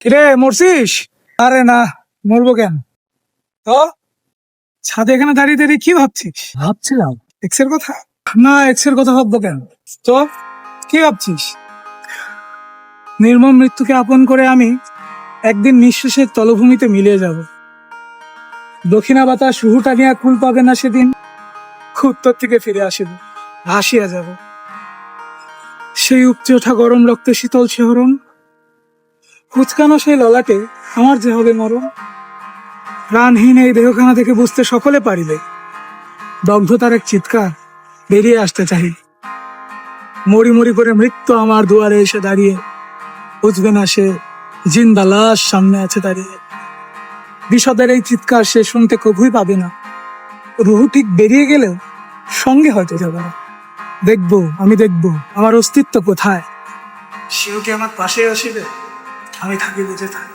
কিরে মরছিস? আরে না, মরবো কেন? তো ছাদে এখানে দাঁড়িয়ে দাঁড়িয়ে কি ভাবছিস? ভাবছিলাম এক্স এর কথা। না, এক্স এর কথা ভাববো কেন? তো কি ভাবছিস? নির্মম মৃত্যুকে আপন করে আমি একদিন নিঃশ্বাসের তলভূমিতে মিলিয়ে যাব। দক্ষিণা বাতাস রুহু টানিয়া কুল পাবে না সেদিন। উত্তর থেকে ফিরে আসিব, ভাসিয়া যাব। সেই উপচে ওঠা গরম রক্তে শীতল শিহরণ, কুচকানো সেই ললাটে আমার যে হবে মরণ। প্রাণহীন এই দেহখানা থেকে বুঝতে সকলে পারিবে, দগ্ধতার এক চিৎকার বেরিয়ে আসতে চাই। মরি মরি করে মৃত্যু আমার দুয়ারে এসে দাঁড়িয়ে, বুঝবে না সে জিন্দা লাশ সামনে আছে দাঁড়িয়ে। বিষদের এই চিৎকার সে শুনতে কভুই পাবে না। রুহু ঠিক বেরিয়ে গেলেও সঙ্গে হয়তো যাবে না। দেখবো, আমি দেখবো আমার অস্তিত্ব কোথায়। সেও কি আমার পাশে আসিবে? আমি থাকি বুঝে থাকি।